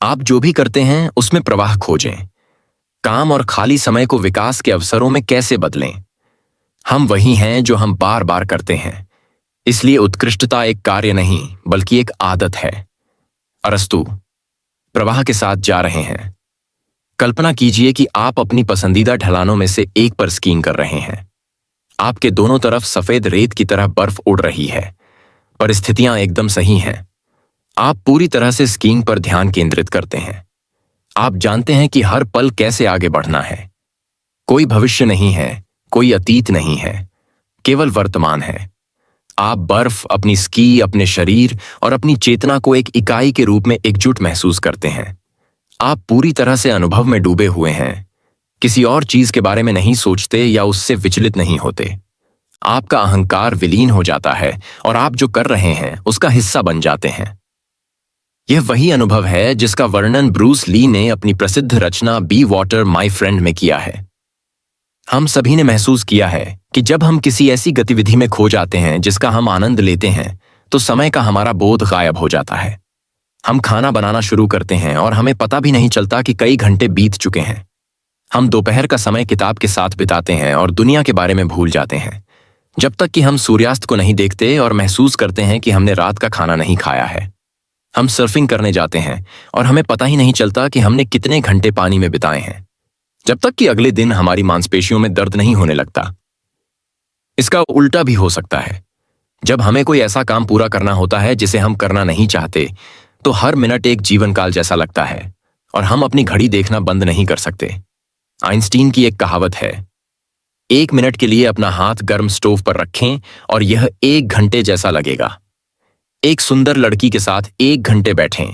आप जो भी करते हैं उसमें प्रवाह खोजें। काम और खाली समय को विकास के अवसरों में कैसे बदलें। हम वही हैं जो हम बार बार करते हैं। इसलिए उत्कृष्टता एक कार्य नहीं बल्कि एक आदत है। अरस्तु। प्रवाह के साथ जा रहे हैं। कल्पना कीजिए कि आप अपनी पसंदीदा ढलानों में से एक पर स्कीइंग कर रहे हैं। आपके दोनों तरफ सफेद रेत की तरह बर्फ उड़ रही है। परिस्थितियां एकदम सही हैं। आप पूरी तरह से स्कीइंग पर ध्यान केंद्रित करते हैं। आप जानते हैं कि हर पल कैसे आगे बढ़ना है। कोई भविष्य नहीं है, कोई अतीत नहीं है, केवल वर्तमान है। आप बर्फ, अपनी स्की, अपने शरीर और अपनी चेतना को एक इकाई के रूप में एकजुट महसूस करते हैं। आप पूरी तरह से अनुभव में डूबे हुए हैं, किसी और चीज के बारे में नहीं सोचते या उससे विचलित नहीं होते। आपका अहंकार विलीन हो जाता है और आप जो कर रहे हैं उसका हिस्सा बन जाते हैं। यह वही अनुभव है जिसका वर्णन ब्रूस ली ने अपनी प्रसिद्ध रचना बी वाटर माय फ्रेंड में किया है। हम सभी ने महसूस किया है कि जब हम किसी ऐसी गतिविधि में खो जाते हैं जिसका हम आनंद लेते हैं तो समय का हमारा बोध गायब हो जाता है। हम खाना बनाना शुरू करते हैं और हमें पता भी नहीं चलता कि कई घंटे बीत चुके हैं। हम दोपहर का समय किताब के साथ बिताते हैं और दुनिया के बारे में भूल जाते हैं, जब तक कि हम सूर्यास्त को नहीं देखते और महसूस करते हैं कि हमने रात का खाना नहीं खाया है। हम सर्फिंग करने जाते हैं और हमें पता ही नहीं चलता कि हमने कितने घंटे पानी में बिताए हैं, जब तक कि अगले दिन हमारी मांसपेशियों में दर्द नहीं होने लगता। इसका उल्टा भी हो सकता है। जब हमें कोई ऐसा काम पूरा करना होता है जिसे हम करना नहीं चाहते, तो हर मिनट एक जीवन काल जैसा लगता है और हम अपनी घड़ी देखना बंद नहीं कर सकते। आइंस्टीन की एक कहावत है, 1 मिनट के लिए अपना हाथ गर्म स्टोव पर रखें और यह 1 घंटे जैसा लगेगा। एक सुंदर लड़की के साथ 1 घंटे बैठें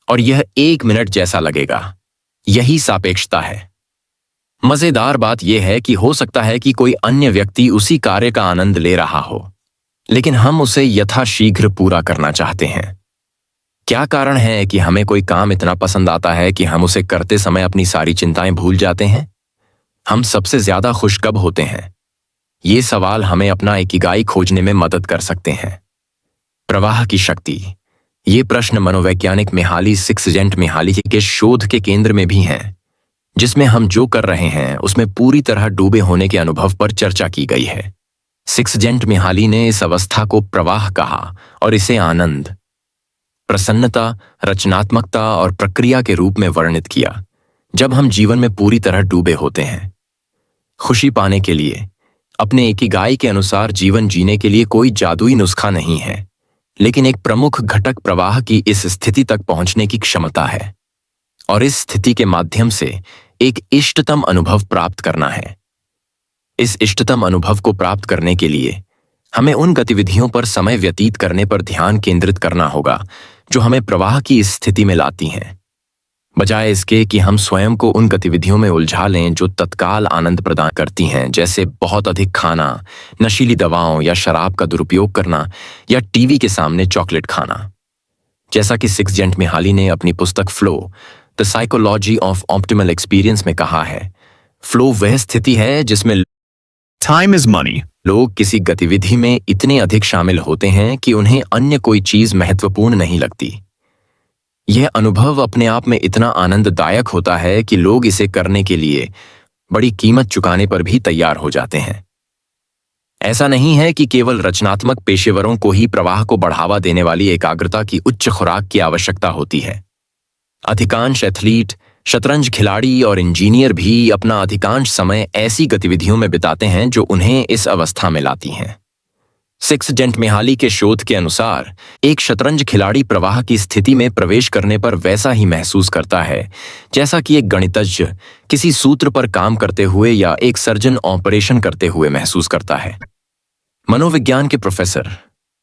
और यह 1 मिनट जैसा लगेगा। यही सापेक्षता है। मजेदार बात यह है कि हो सकता है कि कोई अन्य व्यक्ति उसी कार्य का आनंद ले रहा हो, लेकिन हम उसे यथाशीघ्र पूरा करना चाहते हैं। क्या कारण है कि हमें कोई काम इतना पसंद आता है कि हम उसे करते समय अपनी सारी चिंताएं भूल जाते हैं? हम सबसे ज्यादा खुश कब होते हैं? ये सवाल हमें अपना इकिगाई खोजने में मदद कर सकते हैं। प्रवाह की शक्ति। ये प्रश्न मनोवैज्ञानिक मिहाली सिक्सजेंटमिहाली के शोध के केंद्र में भी हैं, जिसमें हम जो कर रहे हैं उसमें पूरी तरह डूबे होने के अनुभव पर चर्चा की गई है। सिक्सजेंटमिहाली ने इस अवस्था को प्रवाह कहा और इसे आनंद, प्रसन्नता, रचनात्मकता और प्रक्रिया के रूप में वर्णित किया, जब हम जीवन में पूरी तरह डूबे होते हैं। खुशी पाने के लिए, अपने इकिगाई के अनुसार जीवन जीने के लिए कोई जादुई नुस्खा नहीं है, लेकिन एक प्रमुख घटक प्रवाह की इस स्थिति तक पहुंचने की क्षमता है और इस स्थिति के माध्यम से एक इष्टतम अनुभव प्राप्त करना है। इस इष्टतम अनुभव को प्राप्त करने के लिए हमें उन गतिविधियों पर समय व्यतीत करने पर ध्यान केंद्रित करना होगा जो हमें प्रवाह की इस स्थिति में लाती हैं, बजाय इसके कि हम स्वयं को उन गतिविधियों में उलझा लें जो तत्काल आनंद प्रदान करती हैं, जैसे बहुत अधिक खाना, नशीली दवाओं या शराब का दुरुपयोग करना या टीवी के सामने चॉकलेट खाना। जैसा कि सिक्सजेंटमिहाली ने अपनी पुस्तक flow, the psychology of optimal experience में कहा है, फ्लो वह स्थिति है जिसमें Time is money. लोग किसी गतिविधि में इतने अधिक शामिल होते हैं कि उन्हें अन्य कोई चीज महत्वपूर्ण नहीं लगती। यह अनुभव अपने आप में इतना आनंददायक होता है कि लोग इसे करने के लिए बड़ी कीमत चुकाने पर भी तैयार हो जाते हैं। ऐसा नहीं है कि केवल रचनात्मक पेशेवरों को ही प्रवाह को बढ़ावा देने वाली एकाग्रता की उच्च खुराक की आवश्यकता होती है। अधिकांश एथलीट, शतरंज खिलाड़ी और इंजीनियर भी अपना अधिकांश समय ऐसी गतिविधियों में बिताते हैं जो उन्हें इस अवस्था में लाती हैं। सिक्सजेंटमिहाली के शोध के अनुसार एक शतरंज खिलाड़ी प्रवाह की स्थिति में प्रवेश करने पर वैसा ही महसूस करता है जैसा कि एक गणितज्ञ किसी सूत्र पर काम करते हुए या एक सर्जन ऑपरेशन करते हुए महसूस करता है। मनोविज्ञान के प्रोफेसर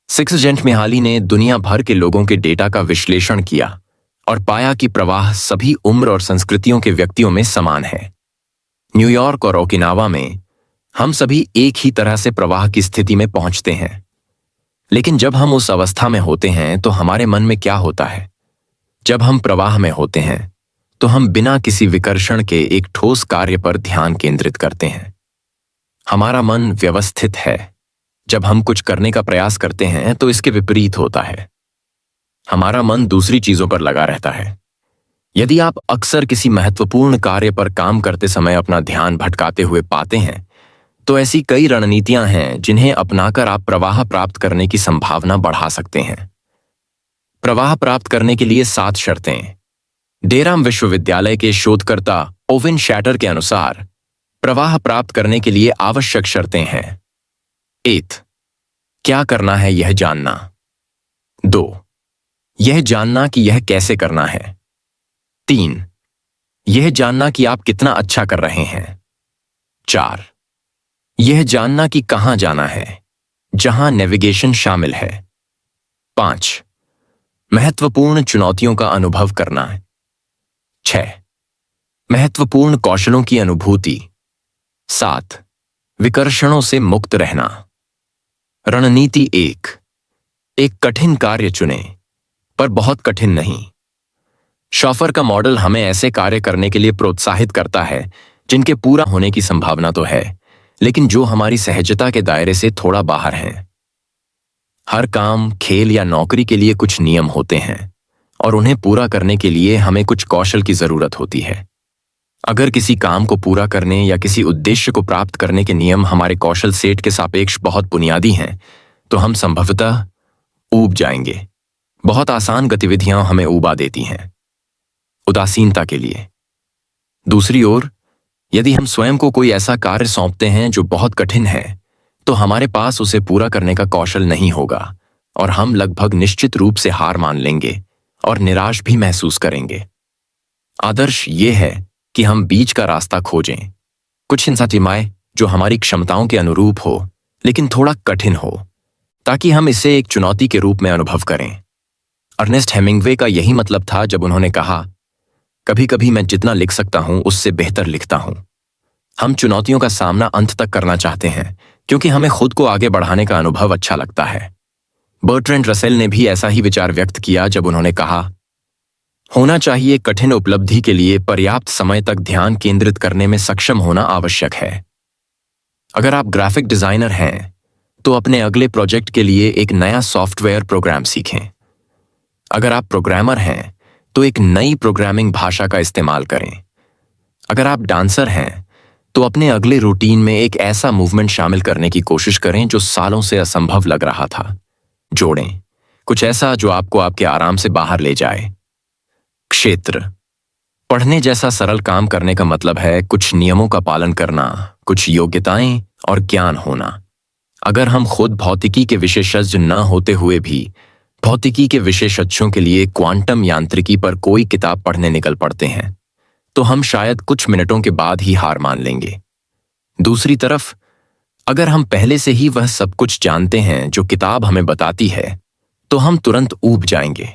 सिक्सजेंटमिहाली ने दुनिया भर के लोगों के डेटा का विश्लेषण किया और पाया कि प्रवाह सभी उम्र और संस्कृतियों के व्यक्तियों में समान है। न्यूयॉर्क और ओकिनावा में हम सभी एक ही तरह से प्रवाह की स्थिति में पहुंचते हैं, लेकिन जब हम उस अवस्था में होते हैं तो हमारे मन में क्या होता है? जब हम प्रवाह में होते हैं तो हम बिना किसी विकर्षण के एक ठोस कार्य पर ध्यान केंद्रित करते हैं। हमारा मन व्यवस्थित है। जब हम कुछ करने का प्रयास करते हैं तो इसके विपरीत होता है। हमारा मन दूसरी चीजों पर लगा रहता है। यदि आप अक्सर किसी महत्वपूर्ण कार्य पर काम करते समय अपना ध्यान भटकाते हुए पाते हैं, तो ऐसी कई रणनीतियां हैं जिन्हें अपनाकर आप प्रवाह प्राप्त करने की संभावना बढ़ा सकते हैं। प्रवाह प्राप्त करने के लिए 7 शर्तें। डेराम विश्वविद्यालय के शोधकर्ता ओविन शैटर के अनुसार प्रवाह प्राप्त करने के लिए आवश्यक शर्तें हैं। 1. क्या करना है यह जानना। 2. यह जानना कि यह कैसे करना है। 3. यह जानना कि आप कितना अच्छा कर रहे हैं। 4. यह जानना कि कहां जाना है, जहां नेविगेशन शामिल है। 5. महत्वपूर्ण चुनौतियों का अनुभव करना। 6. महत्वपूर्ण कौशलों की अनुभूति। 7. विकर्षणों से मुक्त रहना। रणनीति 1. एक कठिन कार्य चुनें, पर बहुत कठिन नहीं। शॉफर का मॉडल हमें ऐसे कार्य करने के लिए प्रोत्साहित करता है जिनके पूरा होने की संभावना तो है, लेकिन जो हमारी सहजता के दायरे से थोड़ा बाहर हैं। हर काम, खेल या नौकरी के लिए कुछ नियम होते हैं और उन्हें पूरा करने के लिए हमें कुछ कौशल की जरूरत होती है। अगर किसी काम को पूरा करने या किसी उद्देश्य को प्राप्त करने के नियम हमारे कौशल सेट के सापेक्ष बहुत बुनियादी हैं, तो हम संभवतः ऊब जाएंगे। बहुत आसान गतिविधियां हमें ऊबा देती हैं, उदासीनता के लिए। दूसरी ओर, यदि हम स्वयं को कोई ऐसा कार्य सौंपते हैं जो बहुत कठिन है, तो हमारे पास उसे पूरा करने का कौशल नहीं होगा और हम लगभग निश्चित रूप से हार मान लेंगे और निराश भी महसूस करेंगे। आदर्श ये है कि हम बीच का रास्ता खोजें, कुछ हिंसा टिमाए जो हमारी क्षमताओं के अनुरूप हो लेकिन थोड़ा कठिन हो, ताकि हम इसे एक चुनौती के रूप में अनुभव करें। अर्नेस्ट हेमिंग्वे का यही मतलब था जब उन्होंने कहा, कभी कभी मैं जितना लिख सकता हूं उससे बेहतर लिखता हूं। हम चुनौतियों का सामना अंत तक करना चाहते हैं क्योंकि हमें खुद को आगे बढ़ाने का अनुभव अच्छा लगता है। बर्ट्रैंड रसेल ने भी ऐसा ही विचार व्यक्त किया जब उन्होंने कहा, होना चाहिए कठिन उपलब्धि के लिए पर्याप्त समय तक ध्यान केंद्रित करने में सक्षम होना आवश्यक है। अगर आप ग्राफिक डिजाइनर हैं, तो अपने अगले प्रोजेक्ट के लिए एक नया सॉफ्टवेयर प्रोग्राम सीखें। अगर आप प्रोग्रामर हैं, तो एक नई प्रोग्रामिंग भाषा का इस्तेमाल करें। अगर आप डांसर हैं, तो अपने अगले रूटीन में एक ऐसा मूवमेंट शामिल करने की कोशिश करें जो सालों से असंभव लग रहा था। जोड़ें कुछ ऐसा जो आपको आपके आराम से बाहर ले जाए। क्षेत्र। पढ़ने जैसा सरल काम करने का मतलब है कुछ नियमों का पालन करना, कुछ योग्यताएं और ज्ञान होना। अगर हम खुद भौतिकी के विशेषज्ञ न होते हुए भी भौतिकी के विशेषज्ञों के लिए क्वांटम यांत्रिकी पर कोई किताब पढ़ने निकल पड़ते हैं, तो हम शायद कुछ मिनटों के बाद ही हार मान लेंगे। दूसरी तरफ, अगर हम पहले से ही वह सब कुछ जानते हैं जो किताब हमें बताती है, तो हम तुरंत ऊब जाएंगे।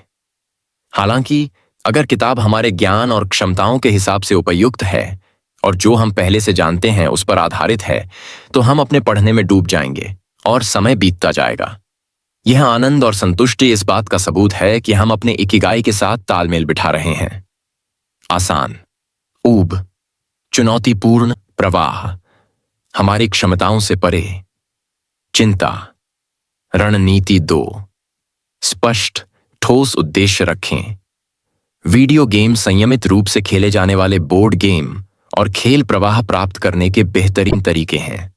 हालांकि अगर किताब हमारे ज्ञान और क्षमताओं के हिसाब से उपयुक्त है और जो हम पहले से जानते हैं उस पर आधारित है, तो हम अपने पढ़ने में डूब जाएंगे और समय बीतता जाएगा। यह आनंद और संतुष्टि इस बात का सबूत है कि हम अपने इकिगाई के साथ तालमेल बिठा रहे हैं। आसान, ऊब, चुनौतीपूर्ण, प्रवाह, हमारी क्षमताओं से परे, चिंता। रणनीति 2, स्पष्ट, ठोस उद्देश्य रखें। वीडियो गेम संयमित रूप से खेले जाने वाले बोर्ड गेम और खेल प्रवाह प्राप्त करने के बेहतरीन तरीके हैं,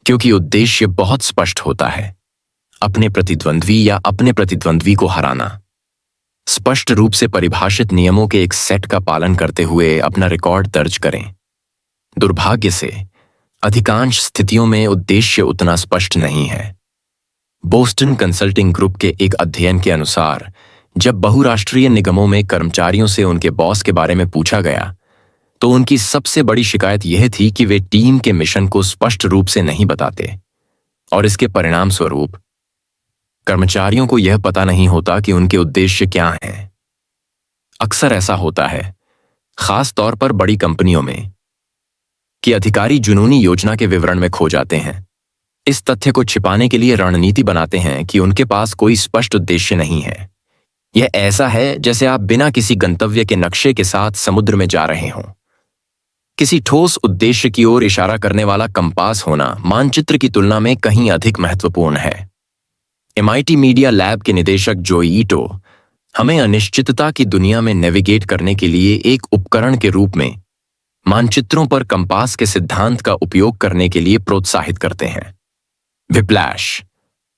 क्योंकि उद्देश्य बहुत स्पष्ट होता है, अपने प्रतिद्वंद्वी या अपने प्रतिद्वंद्वी को हराना। स्पष्ट रूप से परिभाषित नियमों के एक सेट का पालन करते हुए अपना रिकॉर्ड दर्ज करें। दुर्भाग्य से अधिकांश स्थितियों में उद्देश्य उतना स्पष्ट नहीं है। बोस्टन कंसल्टिंग ग्रुप के एक अध्ययन के अनुसार, जब बहुराष्ट्रीय निगमों में कर्मचारियों से उनके बॉस के बारे में पूछा गया, तो उनकी सबसे बड़ी शिकायत यह थी कि वे टीम के मिशन को स्पष्ट रूप से नहीं बताते, और इसके परिणाम स्वरूप कर्मचारियों को यह पता नहीं होता कि उनके उद्देश्य क्या हैं। अक्सर ऐसा होता है, खास तौर पर बड़ी कंपनियों में, कि अधिकारी जुनूनी योजना के विवरण में खो जाते हैं। इस तथ्य को छिपाने के लिए रणनीति बनाते हैं कि उनके पास कोई स्पष्ट उद्देश्य नहीं है। यह ऐसा है जैसे आप बिना किसी गंतव्य के नक्शे के साथ समुद्र में जा रहे हों। किसी ठोस उद्देश्य की ओर इशारा करने वाला कंपास होना मानचित्र की तुलना में कहीं अधिक महत्वपूर्ण है। MIT मीडिया लैब के निदेशक जोई ईटो हमें अनिश्चितता की दुनिया में नेविगेट करने के लिए एक उपकरण के रूप में मानचित्रों पर कंपास के सिद्धांत का उपयोग करने के लिए प्रोत्साहित करते हैं। Whiplash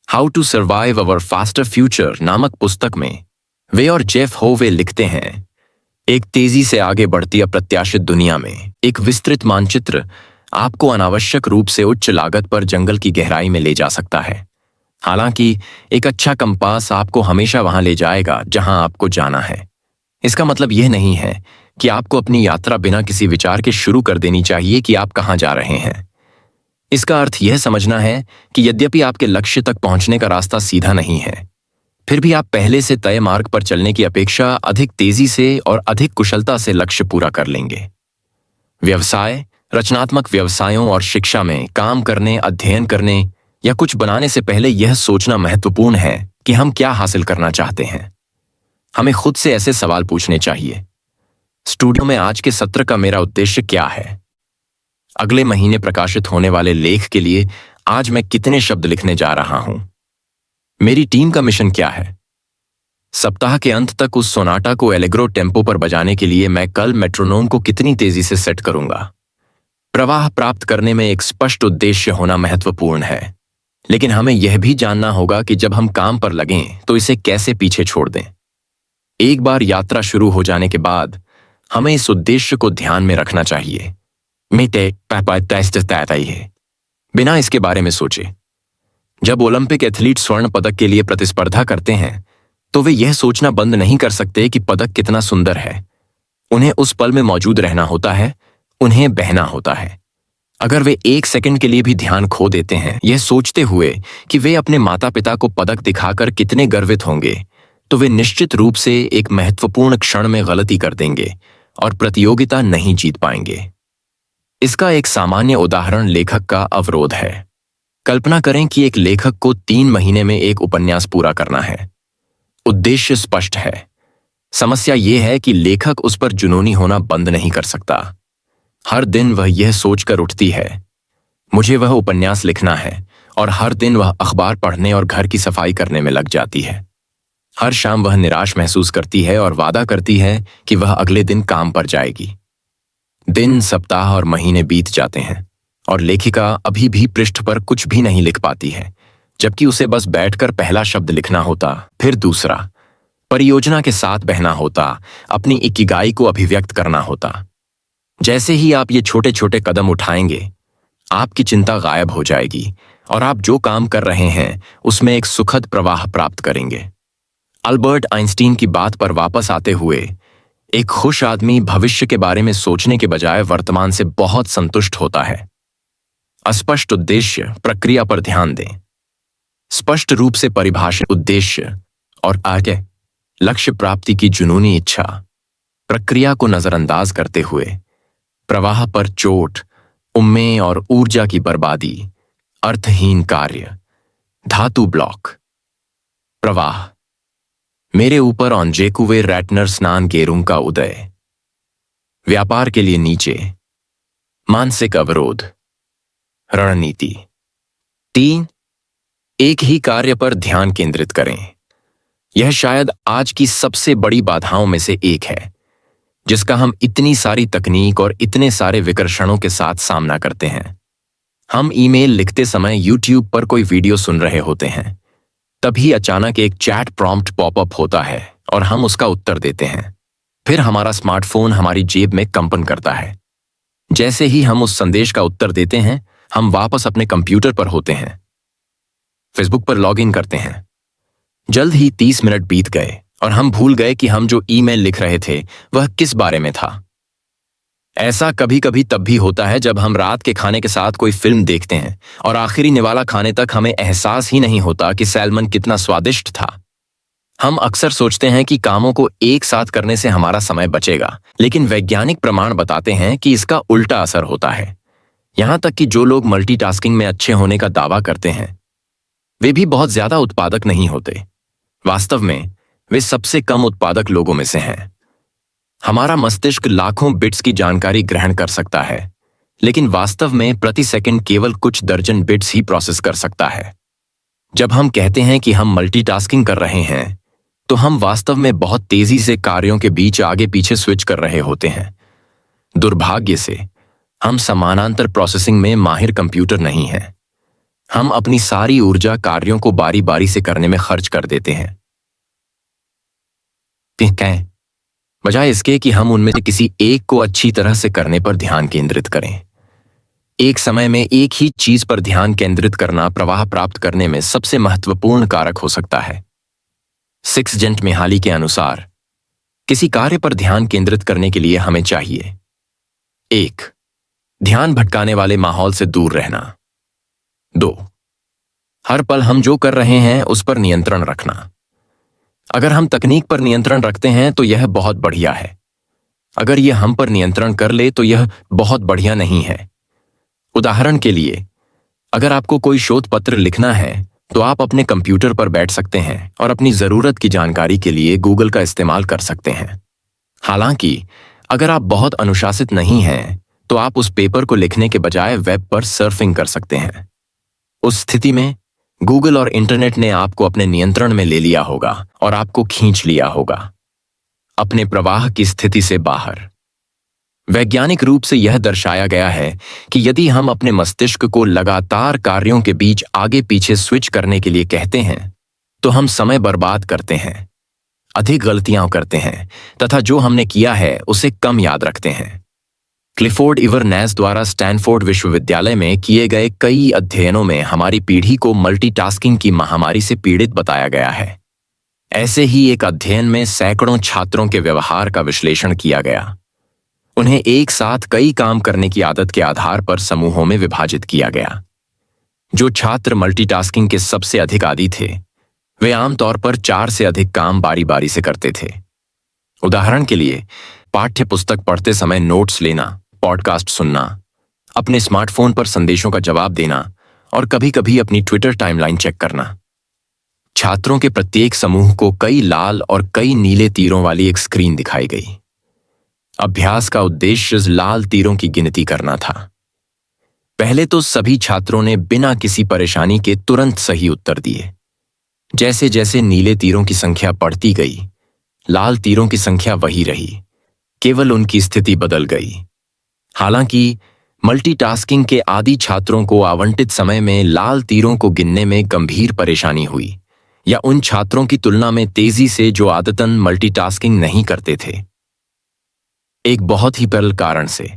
how to survive our faster future नामक पुस्तक में वे और जेफ होवे लिखते हैं, एक तेजी से आगे बढ़ती अप्रत्याशित दुनिया में एक विस्तृत मानचित्र आपको अनावश्यक रूप से उच्च लागत पर जंगल की गहराई में ले जा सकता है। हालांकि एक अच्छा कंपास आपको हमेशा वहां ले जाएगा जहां आपको जाना है। इसका मतलब यह नहीं है कि आपको अपनी यात्रा बिना किसी विचार के शुरू कर देनी चाहिए कि आप कहां जा रहे हैं। इसका अर्थ यह समझना है कि यद्यपि आपके लक्ष्य तक पहुंचने का रास्ता सीधा नहीं है, फिर भी आप पहले से तय मार्ग पर चलने की अपेक्षा अधिक तेजी से और अधिक कुशलता से लक्ष्य पूरा कर लेंगे। व्यवसाय, रचनात्मक व्यवसायों और शिक्षा में काम करने, अध्ययन करने या कुछ बनाने से पहले यह सोचना महत्वपूर्ण है कि हम क्या हासिल करना चाहते हैं। हमें खुद से ऐसे सवाल पूछने चाहिए, स्टूडियो में आज के सत्र का मेरा उद्देश्य क्या है? अगले महीने प्रकाशित होने वाले लेख के लिए आज मैं कितने शब्द लिखने जा रहा हूं? मेरी टीम का मिशन क्या है? सप्ताह के अंत तक उस सोनाटा को एलेग्रो टेम्पो पर बजाने के लिए मैं कल मेट्रोनोम को कितनी तेजी से सेट करूंगा? प्रवाह प्राप्त करने में एक स्पष्ट उद्देश्य होना महत्वपूर्ण है, लेकिन हमें यह भी जानना होगा कि जब हम काम पर लगें तो इसे कैसे पीछे छोड़ दें। एक बार यात्रा शुरू हो जाने के बाद हमें इस उद्देश्य को ध्यान में रखना चाहिए। बिना इसके बारे में सोचे, जब ओलंपिक एथलीट स्वर्ण पदक के लिए प्रतिस्पर्धा करते हैं तो वे यह सोचना बंद नहीं कर सकते कि पदक कितना सुंदर है। उन्हें उस पल में मौजूद रहना होता है, उन्हें बहना होता है। अगर वे एक सेकंड के लिए भी ध्यान खो देते हैं यह सोचते हुए कि वे अपने माता पिता को पदक दिखाकर कितने गर्वित होंगे, तो वे निश्चित रूप से एक महत्वपूर्ण क्षण में गलती कर देंगे और प्रतियोगिता नहीं जीत पाएंगे। इसका एक सामान्य उदाहरण लेखक का अवरोध है। कल्पना करें कि एक लेखक को 3 महीने में एक उपन्यास पूरा करना है। उद्देश्य स्पष्ट है। समस्या यह है कि लेखक उस पर जुनूनी होना बंद नहीं कर सकता। हर दिन वह यह सोचकर उठती है, मुझे वह उपन्यास लिखना है, और हर दिन वह अखबार पढ़ने और घर की सफाई करने में लग जाती है। हर शाम वह निराश महसूस करती है और वादा करती है कि वह अगले दिन काम पर जाएगी। दिन, सप्ताह और महीने बीत जाते हैं और लेखिका अभी भी पृष्ठ पर कुछ भी नहीं लिख पाती है, जबकि उसे बस बैठकर पहला शब्द लिखना होता, फिर दूसरा, परियोजना के साथ बहना होता, अपनी इकिगाई को अभिव्यक्त करना होता। जैसे ही आप ये छोटे छोटे कदम उठाएंगे, आपकी चिंता गायब हो जाएगी और आप जो काम कर रहे हैं उसमें एक सुखद प्रवाह प्राप्त करेंगे। अल्बर्ट आइंस्टीन की बात पर वापस आते हुए, एक खुश आदमी भविष्य के बारे में सोचने के बजाय वर्तमान से बहुत संतुष्ट होता है। अस्पष्ट उद्देश्य प्रक्रिया पर ध्यान दें। स्पष्ट रूप से परिभाषित उद्देश्य और आगे लक्ष्य प्राप्ति की जुनूनी इच्छा प्रक्रिया को नजरअंदाज करते हुए प्रवाह पर चोट, उम्मे और ऊर्जा की बर्बादी, अर्थहीन कार्य, धातु ब्लॉक। प्रवाह मेरे ऊपर ऑनजेकुवे रैटनर स्नान गेरुंग का उदय। व्यापार के लिए नीचे, मानसिक अवरोध, रणनीति। 3, एक ही कार्य पर ध्यान केंद्रित करें। यह शायद आज की सबसे बड़ी बाधाओं में से एक है, जिसका हम इतनी सारी तकनीक और इतने सारे विकर्षणों के साथ सामना करते हैं। हम ईमेल लिखते समय यूट्यूब पर कोई वीडियो सुन रहे होते हैं, तभी अचानक एक चैट प्रॉम्प्ट पॉपअप होता है और हम उसका उत्तर देते हैं। फिर हमारा स्मार्टफोन हमारी जेब में कंपन करता है। जैसे ही हम उस संदेश का उत्तर देते हैं, हम वापस अपने कंप्यूटर पर होते हैं, फेसबुक पर लॉग इन करते हैं। जल्द ही 30 मिनट बीत गए और हम भूल गए कि हम जो ईमेल लिख रहे थे वह किस बारे में था। ऐसा कभी कभी तब भी होता है जब हम रात के खाने के साथ कोई फिल्म देखते हैं और आखिरी निवाला खाने तक हमें एहसास ही नहीं होता कि सैल्मन कितना स्वादिष्ट था। हम अक्सर सोचते हैं कि कामों को एक साथ करने से हमारा समय बचेगा, लेकिन वैज्ञानिक प्रमाण बताते हैं कि इसका उल्टा असर होता है। यहां तक कि जो लोग मल्टीटास्किंग में अच्छे होने का दावा करते हैं, वे भी बहुत ज्यादा उत्पादक नहीं होते। वास्तव में वे सबसे कम उत्पादक लोगों में से हैं। हमारा मस्तिष्क लाखों बिट्स की जानकारी ग्रहण कर सकता है, लेकिन वास्तव में प्रति सेकंड केवल कुछ दर्जन बिट्स ही प्रोसेस कर सकता है। जब हम कहते हैं कि हम मल्टीटास्किंग कर रहे हैं, तो हम वास्तव में बहुत तेजी से कार्यों के बीच आगे पीछे स्विच कर रहे होते हैं। दुर्भाग्य से हम समानांतर प्रोसेसिंग में माहिर कंप्यूटर नहीं हैं। हम अपनी सारी ऊर्जा कार्यों को बारी बारी से करने में खर्च कर देते हैं, बजाय इसके कि हम उनमें से किसी एक को अच्छी तरह से करने पर ध्यान केंद्रित करें। एक समय में एक ही चीज पर ध्यान केंद्रित करना प्रवाह प्राप्त करने में सबसे महत्वपूर्ण कारक हो सकता है। 6 जेंट मिहाली के अनुसार किसी कार्य पर ध्यान केंद्रित करने के लिए हमें चाहिए: 1. ध्यान भटकाने वाले माहौल से दूर रहना। 2. हर पल हम जो कर रहे हैं उस पर नियंत्रण रखना। अगर हम तकनीक पर नियंत्रण रखते हैं तो यह बहुत बढ़िया है। अगर यह हम पर नियंत्रण कर ले तो यह बहुत बढ़िया नहीं है। उदाहरण के लिए, अगर आपको कोई शोध पत्र लिखना है तो आप अपने कंप्यूटर पर बैठ सकते हैं और अपनी जरूरत की जानकारी के लिए गूगल का इस्तेमाल कर सकते हैं। हालांकि अगर आप बहुत अनुशासित नहीं हैं तो आप उस पेपर को लिखने के बजाय वेब पर सर्फिंग कर सकते हैं। उस स्थिति में गूगल और इंटरनेट ने आपको अपने नियंत्रण में ले लिया होगा और आपको खींच लिया होगा अपने प्रवाह की स्थिति से बाहर। वैज्ञानिक रूप से यह दर्शाया गया है कि यदि हम अपने मस्तिष्क को लगातार कार्यों के बीच आगे पीछे स्विच करने के लिए कहते हैं तो हम समय बर्बाद करते हैं, अधिक गलतियां करते हैं तथा जो हमने किया है उसे कम याद रखते हैं। क्लिफोर्ड इवरनैस द्वारा स्टैनफोर्ड विश्वविद्यालय में किए गए कई अध्ययनों में हमारी पीढ़ी को मल्टीटास्किंग की महामारी से पीड़ित बताया गया है। ऐसे ही एक अध्ययन में सैकड़ों छात्रों के व्यवहार का विश्लेषण किया गया। उन्हें एक साथ कई काम करने की आदत के आधार पर समूहों में विभाजित किया गया। जो छात्र मल्टीटास्किंग के सबसे अधिक आदी थे वे आमतौर पर 4 से अधिक काम बारी बारी से करते थे। उदाहरण के लिए, पाठ्य पुस्तक पढ़ते समय नोट्स लेना, पॉडकास्ट सुनना, अपने स्मार्टफोन पर संदेशों का जवाब देना और कभी-कभी अपनी ट्विटर टाइमलाइन चेक करना। छात्रों के प्रत्येक समूह को कई लाल और कई नीले तीरों वाली एक स्क्रीन दिखाई गई। अभ्यास का उद्देश्य लाल तीरों की गिनती करना था। पहले तो सभी छात्रों ने बिना किसी परेशानी के तुरंत सही उत्तर दिए। जैसे जैसे नीले तीरों की संख्या बढ़ती गई, लाल तीरों की संख्या वही रही, केवल उनकी स्थिति बदल गई। हालांकि मल्टीटास्किंग के आदी छात्रों को आवंटित समय में लाल तीरों को गिनने में गंभीर परेशानी हुई, या उन छात्रों की तुलना में तेजी से जो आदतन मल्टीटास्किंग नहीं करते थे। एक बहुत ही सरल कारण से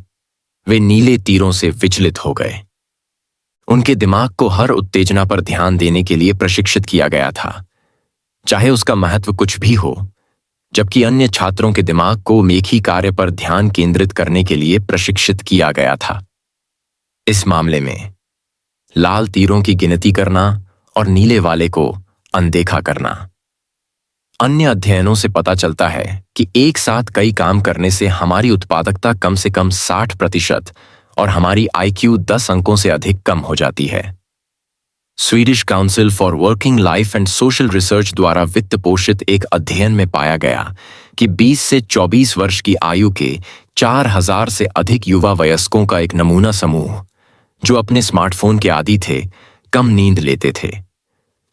वे नीले तीरों से विचलित हो गए। उनके दिमाग को हर उत्तेजना पर ध्यान देने के लिए प्रशिक्षित किया गया था, चाहे उसका महत्व कुछ भी हो, जबकि अन्य छात्रों के दिमाग को एक ही कार्य पर ध्यान केंद्रित करने के लिए प्रशिक्षित किया गया था। इस मामले में लाल तीरों की गिनती करना और नीले वाले को अनदेखा करना। अन्य अध्ययनों से पता चलता है कि एक साथ कई काम करने से हमारी उत्पादकता कम से कम 60% और हमारी IQ 10 अंकों से अधिक कम हो जाती है। Swedish council for working life and social research द्वारा वित्त पोषित एक अध्ययन में पाया गया कि 20 से 24 वर्ष की आयु के 4000 से अधिक युवा वयस्कों का एक नमूना समूह, जो अपने स्मार्टफोन के आदी थे, कम नींद लेते थे,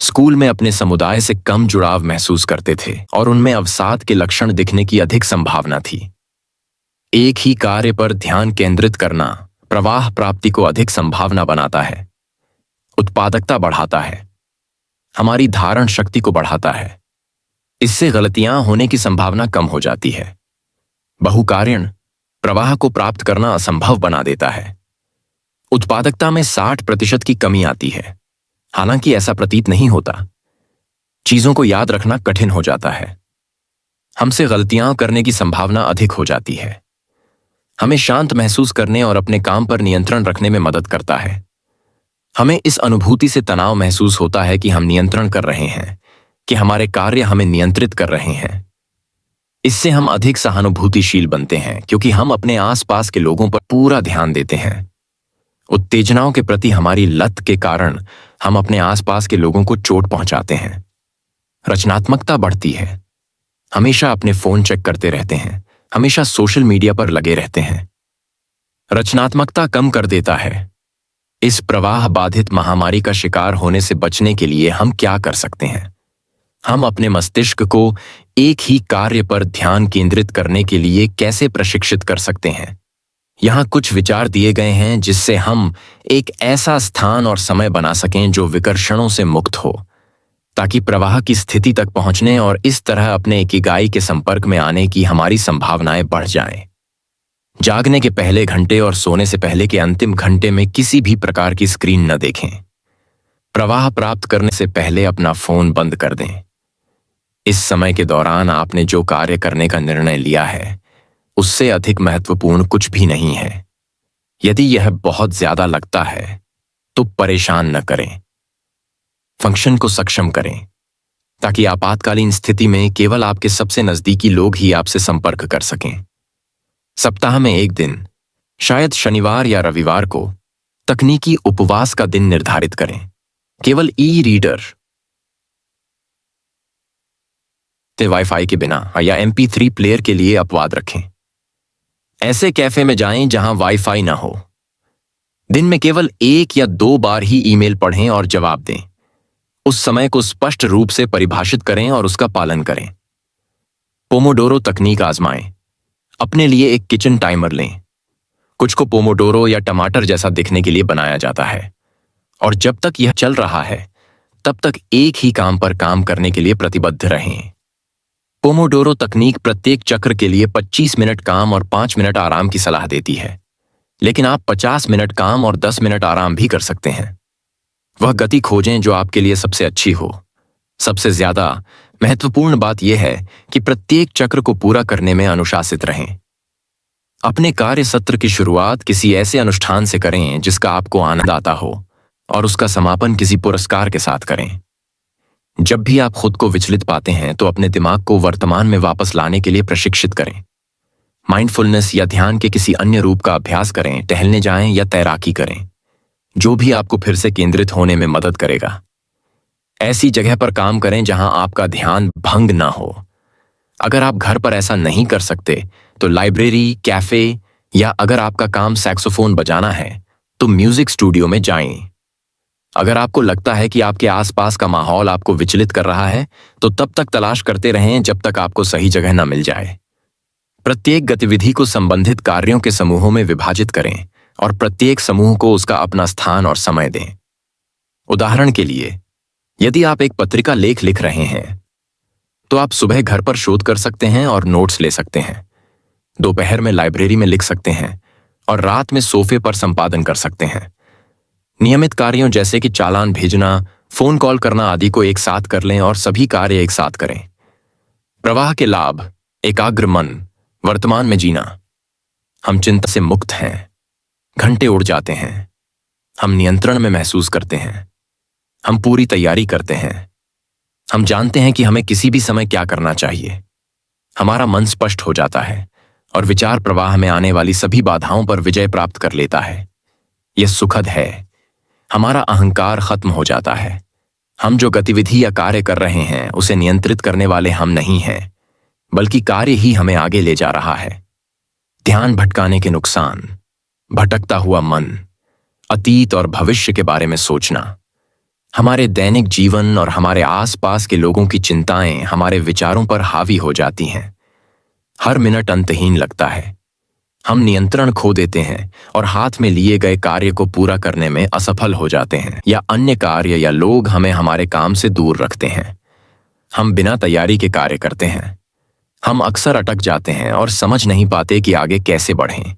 स्कूल में अपने समुदाय से कम जुड़ाव महसूस करते थे और उनमें अवसाद के लक्षण दिखने की अधिक संभावना थी। एक ही कार्य पर ध्यान केंद्रित करना प्रवाह प्राप्ति को अधिक संभावना बनाता है, उत्पादकता बढ़ाता है, हमारी धारण शक्ति को बढ़ाता है। इससे गलतियां होने की संभावना कम हो जाती है। बहुकार्यण प्रवाह को प्राप्त करना असंभव बना देता है। उत्पादकता में 60% की कमी आती है। हालांकि ऐसा प्रतीत नहीं होता। चीजों को याद रखना कठिन हो जाता है। हमसे गलतियां करने की संभावना अधिक हो जाती है। हमें शांत महसूस करने और अपने काम पर नियंत्रण रखने में मदद करता है। हमें इस अनुभूति से तनाव महसूस होता है कि हम नियंत्रण कर रहे हैं, कि हमारे कार्य हमें नियंत्रित कर रहे हैं। इससे हम अधिक सहानुभूतिशील बनते हैं क्योंकि हम अपने आसपास के लोगों पर पूरा ध्यान देते हैं। उत्तेजनाओं के प्रति हमारी लत के कारण हम अपने आसपास के लोगों को चोट पहुंचाते हैं। रचनात्मकता बढ़ती है। हमेशा अपने फोन चेक करते रहते हैं, हमेशा सोशल मीडिया पर लगे रहते हैं। रचनात्मकता कम कर देता है। इस प्रवाह बाधित महामारी का शिकार होने से बचने के लिए हम क्या कर सकते हैं? हम अपने मस्तिष्क को एक ही कार्य पर ध्यान केंद्रित करने के लिए कैसे प्रशिक्षित कर सकते हैं? यहाँ कुछ विचार दिए गए हैं जिससे हम एक ऐसा स्थान और समय बना सकें जो विकर्षणों से मुक्त हो, ताकि प्रवाह की स्थिति तक पहुंचने और इस तरह अपने इकिगाई के संपर्क में आने की हमारी संभावनाएं बढ़ जाएं। जागने के पहले घंटे और सोने से पहले के अंतिम घंटे में किसी भी प्रकार की स्क्रीन न देखें। प्रवाह प्राप्त करने से पहले अपना फोन बंद कर दें। इस समय के दौरान आपने जो कार्य करने का निर्णय लिया है उससे अधिक महत्वपूर्ण कुछ भी नहीं है। यदि यह बहुत ज्यादा लगता है तो परेशान न करें। फंक्शन को सक्षम करें ताकि आपातकालीन स्थिति में केवल आपके सबसे नजदीकी लोग ही आपसे संपर्क कर सकें। सप्ताह में एक दिन, शायद शनिवार या रविवार को, तकनीकी उपवास का दिन निर्धारित करें। केवल ई रीडर ते वाईफाई के बिना या MP3 प्लेयर के लिए अपवाद रखें। ऐसे कैफे में जाएं जहां वाईफाई ना हो। दिन में केवल 1 या 2 बार ही ईमेल पढ़ें और जवाब दें। उस समय को स्पष्ट रूप से परिभाषित करें और उसका पालन करें। पोमोडोरो तकनीक आजमाएं। अपने लिए एक किचन टाइमर लें। कुछ को पोमोडोरो या टमाटर जैसा दिखने के लिए बनाया जाता है, और जब तक यह चल रहा है तब तक एक ही काम पर काम करने के लिए प्रतिबद्ध रहें। पोमोडोरो तकनीक प्रत्येक चक्र के लिए 25 मिनट काम और 5 मिनट आराम की सलाह देती है, लेकिन आप 50 मिनट काम और 10 मिनट आराम भी कर सकते हैं। वह गति खोजें जो आपके लिए सबसे अच्छी हो। सबसे ज्यादा महत्वपूर्ण बात यह है कि प्रत्येक चक्र को पूरा करने में अनुशासित रहें। अपने कार्य सत्र की शुरुआत किसी ऐसे अनुष्ठान से करें जिसका आपको आनंद आता हो, और उसका समापन किसी पुरस्कार के साथ करें। जब भी आप खुद को विचलित पाते हैं तो अपने दिमाग को वर्तमान में वापस लाने के लिए प्रशिक्षित करें। माइंडफुलनेस या ध्यान के किसी अन्य रूप का अभ्यास करें, टहलने जाएं या तैराकी करें, जो भी आपको फिर से केंद्रित होने में मदद करेगा। ऐसी जगह पर काम करें जहां आपका ध्यान भंग ना हो। अगर आप घर पर ऐसा नहीं कर सकते तो लाइब्रेरी, कैफे, या अगर आपका काम सैक्सोफोन बजाना है तो म्यूजिक स्टूडियो में जाएं। अगर आपको लगता है कि आपके आसपास का माहौल आपको विचलित कर रहा है तो तब तक तलाश करते रहें जब तक आपको सही जगह न मिल जाए। प्रत्येक गतिविधि को संबंधित कार्यों के समूहों में विभाजित करें और प्रत्येक समूह को उसका अपना स्थान और समय दें। उदाहरण के लिए, यदि आप एक पत्रिका लेख लिख रहे हैं तो आप सुबह घर पर शोध कर सकते हैं और नोट्स ले सकते हैं, दोपहर में लाइब्रेरी में लिख सकते हैं, और रात में सोफे पर संपादन कर सकते हैं। नियमित कार्यों जैसे कि चालान भेजना, फोन कॉल करना आदि को एक साथ कर लें और सभी कार्य एक साथ करें। प्रवाह के लाभ: एकाग्र मन, वर्तमान में जीना। हम चिंता से मुक्त हैं। घंटे उड़ जाते हैं। हम नियंत्रण में महसूस करते हैं। हम पूरी तैयारी करते हैं। हम जानते हैं कि हमें किसी भी समय क्या करना चाहिए। हमारा मन स्पष्ट हो जाता है और विचार प्रवाह में आने वाली सभी बाधाओं पर विजय प्राप्त कर लेता है। यह सुखद है। हमारा अहंकार खत्म हो जाता है। हम जो गतिविधि या कार्य कर रहे हैं उसे नियंत्रित करने वाले हम नहीं हैं, बल्कि कार्य ही हमें आगे ले जा रहा है। ध्यान भटकाने के नुकसान: भटकता हुआ मन, अतीत और भविष्य के बारे में सोचना। हमारे दैनिक जीवन और हमारे आसपास के लोगों की चिंताएं हमारे विचारों पर हावी हो जाती हैं। हर मिनट अंतहीन लगता है। हम नियंत्रण खो देते हैं और हाथ में लिए गए कार्य को पूरा करने में असफल हो जाते हैं, या अन्य कार्य या लोग हमें हमारे काम से दूर रखते हैं। हम बिना तैयारी के कार्य करते हैं। हम अक्सर अटक जाते हैं और समझ नहीं पाते कि आगे कैसे बढ़ें।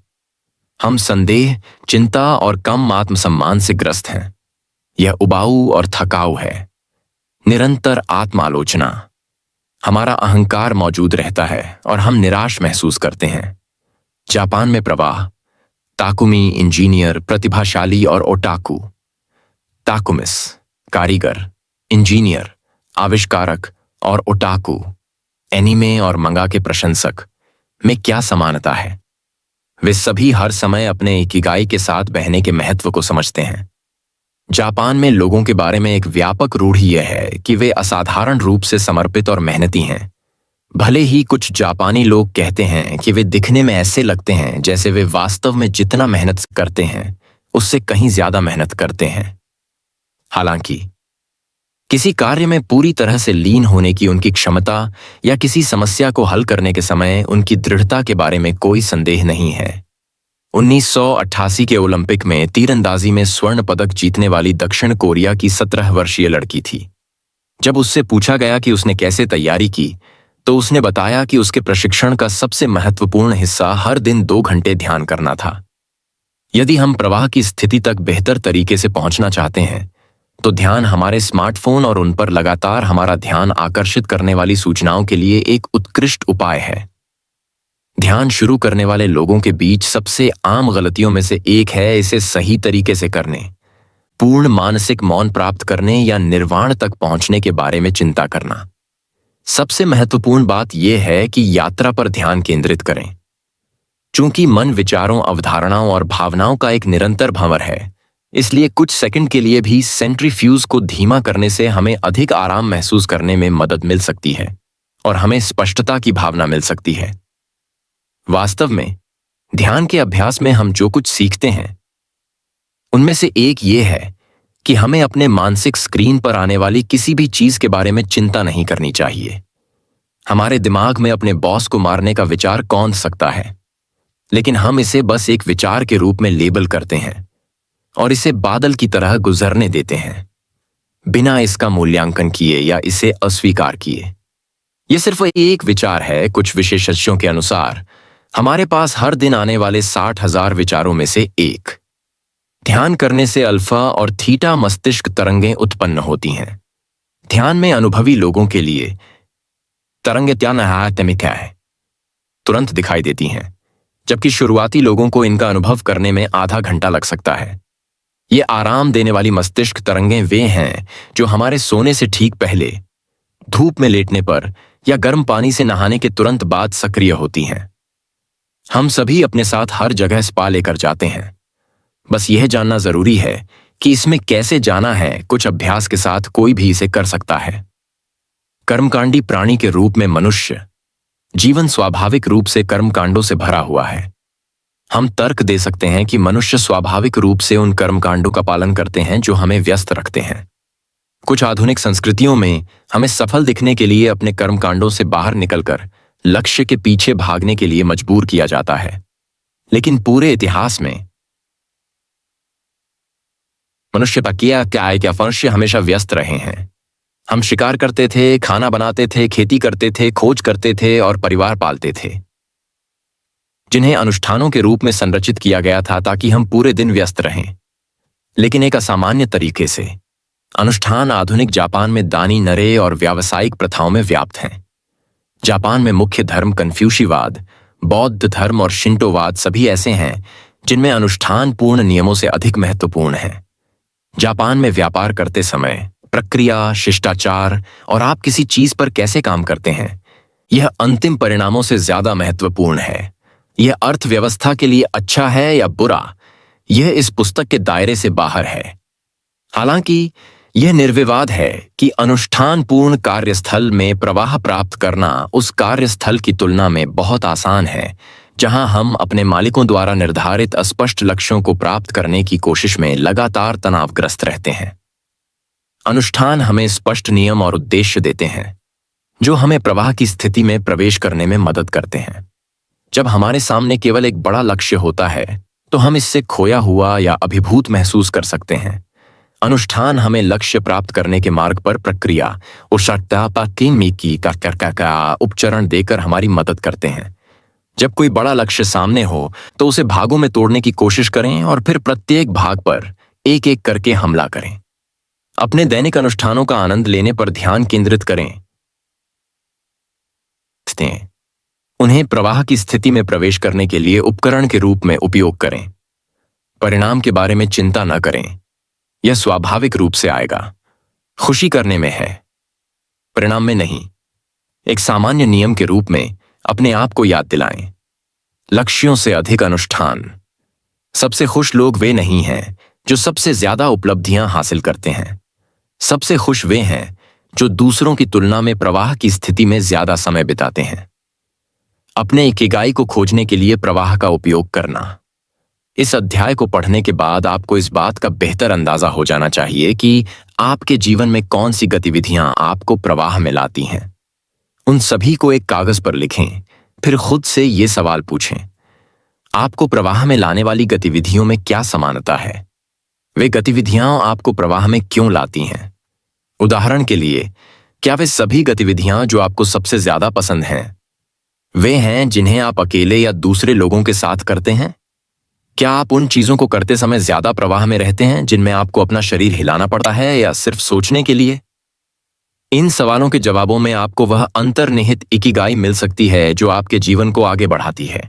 हम संदेह, चिंता और कम आत्मसम्मान से ग्रस्त हैं। यह उबाऊ और थकाऊ है। निरंतर आत्मालोचना: हमारा अहंकार मौजूद रहता है और हम निराश महसूस करते हैं। जापान में प्रवाह: ताकुमी इंजीनियर, प्रतिभाशाली और ओटाकू। ताकुमिस कारीगर, इंजीनियर, आविष्कारक, और ओटाकू एनीमे और मंगा के प्रशंसक में क्या समानता है? वे सभी हर समय अपने इकिगाई के साथ बहने के महत्व को समझते हैं। जापान में लोगों के बारे में एक व्यापक रूढ़ि यह है कि वे असाधारण रूप से समर्पित और मेहनती हैं। भले ही कुछ जापानी लोग कहते हैं कि वे दिखने में ऐसे लगते हैं जैसे वे वास्तव में जितना मेहनत करते हैं उससे कहीं ज्यादा मेहनत करते हैं। हालांकि किसी कार्य में पूरी तरह से लीन होने की उनकी क्षमता या किसी समस्या को हल करने के समय उनकी दृढ़ता के बारे में कोई संदेह नहीं है। 1988 के ओलंपिक में तीरंदाजी में स्वर्ण पदक जीतने वाली दक्षिण कोरिया की 17 वर्षीय लड़की थी। जब उससे पूछा गया कि उसने कैसे तैयारी की, तो उसने बताया कि उसके प्रशिक्षण का सबसे महत्वपूर्ण हिस्सा हर दिन 2 घंटे ध्यान करना था। यदि हम प्रवाह की स्थिति तक बेहतर तरीके से पहुंचना चाहते हैं, तो ध्यान हमारे स्मार्टफोन और उन पर लगातार हमारा ध्यान आकर्षित करने वाली सूचनाओं के लिए एक उत्कृष्ट उपाय है। ध्यान शुरू करने वाले लोगों के बीच सबसे आम गलतियों में से एक है इसे सही तरीके से करने, पूर्ण मानसिक मौन प्राप्त करने या निर्वाण तक पहुंचने के बारे में चिंता करना। सबसे महत्वपूर्ण बात यह है कि यात्रा पर ध्यान केंद्रित करें। चूंकि मन विचारों, अवधारणाओं और भावनाओं का एक निरंतर भंवर है, इसलिए कुछ सेकंड के लिए भी सेंट्रीफ्यूज को धीमा करने से हमें अधिक आराम महसूस करने में मदद मिल सकती है और हमें स्पष्टता की भावना मिल सकती है। वास्तव में ध्यान के अभ्यास में हम जो कुछ सीखते हैं, उनमें से एक ये है कि हमें अपने मानसिक स्क्रीन पर आने वाली किसी भी चीज के बारे में चिंता नहीं करनी चाहिए। हमारे दिमाग में अपने बॉस को मारने का विचार कौन सकता है, लेकिन हम इसे बस एक विचार के रूप में लेबल करते हैं और इसे बादल की तरह गुजरने देते हैं, बिना इसका मूल्यांकन किए या इसे अस्वीकार किए। यह सिर्फ एक विचार है। कुछ विशेषज्ञों के अनुसार हमारे पास हर दिन आने वाले 60,000 विचारों में से एक। ध्यान करने से अल्फा और थीटा मस्तिष्क तरंगें उत्पन्न होती हैं। ध्यान में अनुभवी लोगों के लिए तरंगें है तुरंत दिखाई देती हैं, जबकि शुरुआती लोगों को इनका अनुभव करने में आधा घंटा लग सकता है। ये आराम देने वाली मस्तिष्क तरंगें वे हैं जो हमारे सोने से ठीक पहले, धूप में लेटने पर या गर्म पानी से नहाने के तुरंत बाद सक्रिय होती हैं। हम सभी अपने साथ हर जगह स्पा लेकर जाते हैं। बस यह जानना जरूरी है कि इसमें कैसे जाना है। कुछ अभ्यास के साथ कोई भी इसे कर सकता है। कर्मकांडी प्राणी के रूप में मनुष्य जीवन स्वाभाविक रूप से कर्मकांडों से भरा हुआ है। हम तर्क दे सकते हैं कि मनुष्य स्वाभाविक रूप से उन कर्मकांडों का पालन करते हैं जो हमें व्यस्त रखते हैं। कुछ आधुनिक संस्कृतियों में हमें सफल दिखने के लिए अपने कर्मकांडों से बाहर निकलकर लक्ष्य के पीछे भागने के लिए मजबूर किया जाता है। लेकिन पूरे इतिहास में मनुष्य मनुष्य हमेशा व्यस्त रहे हैं। हम शिकार करते थे, खाना बनाते थे, खेती करते थे, खोज करते थे और परिवार पालते थे, जिन्हें अनुष्ठानों के रूप में संरचित किया गया था ताकि हम पूरे दिन व्यस्त रहें। लेकिन एक असामान्य तरीके से अनुष्ठान आधुनिक जापान में दानी नरे और व्यावसायिक प्रथाओं में व्याप्त हैं। जापान में मुख्य धर्म कन्फ्यूशीवाद, बौद्ध धर्म और शिंटोवाद सभी ऐसे हैं जिनमें अनुष्ठान पूर्ण नियमों से अधिक महत्वपूर्ण है। जापान में व्यापार करते समय प्रक्रिया, शिष्टाचार और आप किसी चीज पर कैसे काम करते हैं, यह अंतिम परिणामों से ज्यादा महत्वपूर्ण है। यह अर्थव्यवस्था के लिए अच्छा है या बुरा, यह इस पुस्तक के दायरे से बाहर है। हालांकि यह निर्विवाद है कि अनुष्ठानपूर्ण कार्यस्थल में प्रवाह प्राप्त करना उस कार्यस्थल की तुलना में बहुत आसान है जहां हम अपने मालिकों द्वारा निर्धारित अस्पष्ट लक्ष्यों को प्राप्त करने की कोशिश में लगातार तनावग्रस्त रहते हैं। अनुष्ठान हमें स्पष्ट नियम और उद्देश्य देते हैं जो हमें प्रवाह की स्थिति में प्रवेश करने में मदद करते हैं। जब हमारे सामने केवल एक बड़ा लक्ष्य होता है तो हम इससे खोया हुआ या अभिभूत महसूस कर सकते हैं। अनुष्ठान हमें लक्ष्य प्राप्त करने के मार्ग पर प्रक्रिया का उपचरण देकर हमारी मदद करते हैं। जब कोई बड़ा लक्ष्य सामने हो तो उसे भागों में तोड़ने की कोशिश करें और फिर प्रत्येक भाग पर एक एक करके हमला करें। अपने दैनिक अनुष्ठानों का आनंद लेने पर ध्यान केंद्रित करें। उन्हें प्रवाह की स्थिति में प्रवेश करने के लिए उपकरण के रूप में उपयोग करें। परिणाम के बारे में चिंता न करें, यह स्वाभाविक रूप से आएगा। खुशी करने में है, परिणाम में नहीं। एक सामान्य नियम के रूप में अपने आप को याद दिलाएं, लक्ष्यों से अधिक अनुष्ठान। सबसे खुश लोग वे नहीं हैं जो सबसे ज्यादा उपलब्धियां हासिल करते हैं। सबसे खुश वे हैं जो दूसरों की तुलना में प्रवाह की स्थिति में ज्यादा समय बिताते हैं। अपने इकिगाई को खोजने के लिए प्रवाह का उपयोग करना। इस अध्याय को पढ़ने के बाद आपको इस बात का बेहतर अंदाजा हो जाना चाहिए कि आपके जीवन में कौन सी गतिविधियां आपको प्रवाह में लाती हैं। उन सभी को एक कागज पर लिखें, फिर खुद से ये सवाल पूछें, आपको प्रवाह में लाने वाली गतिविधियों में क्या समानता है? वे गतिविधियां आपको प्रवाह में क्यों लाती हैं? उदाहरण के लिए, क्या वे सभी गतिविधियां जो आपको सबसे ज्यादा पसंद हैं, वे हैं जिन्हें आप अकेले या दूसरे लोगों के साथ करते हैं? क्या आप उन चीजों को करते समय ज्यादा प्रवाह में रहते हैं जिनमें आपको अपना शरीर हिलाना पड़ता है, या सिर्फ सोचने के लिए? इन सवालों के जवाबों में आपको वह अंतर्निहित इकिगाई मिल सकती है जो आपके जीवन को आगे बढ़ाती है।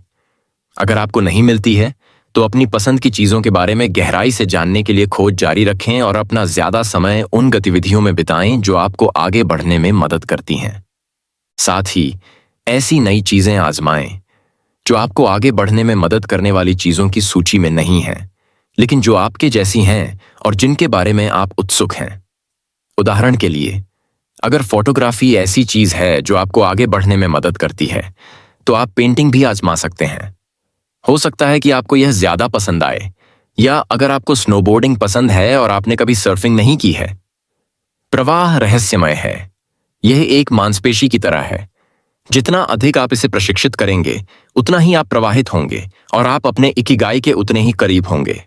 अगर आपको नहीं मिलती है तो अपनी पसंद की चीजों के बारे में गहराई से जानने के लिए खोज जारी रखें और अपना ज्यादा समय उन गतिविधियों में बिताएं जो आपको आगे बढ़ने में मदद करती हैं। साथ ही ऐसी नई चीजें आजमाएं जो आपको आगे बढ़ने में मदद करने वाली चीजों की सूची में नहीं हैं, लेकिन जो आपके जैसी हैं और जिनके बारे में आप उत्सुक हैं। उदाहरण के लिए, अगर फोटोग्राफी ऐसी चीज है जो आपको आगे बढ़ने में मदद करती है, तो आप पेंटिंग भी आजमा सकते हैं। हो सकता है कि आपको यह ज्यादा पसंद आए, या अगर आपको स्नोबोर्डिंग पसंद है और आपने कभी सर्फिंग नहीं की है। प्रवाह रहस्यमय है। यह एक मांसपेशी की तरह है। जितना अधिक आप इसे प्रशिक्षित करेंगे, उतना ही आप प्रवाहित होंगे और आप अपने इकिगाई के उतने ही करीब होंगे।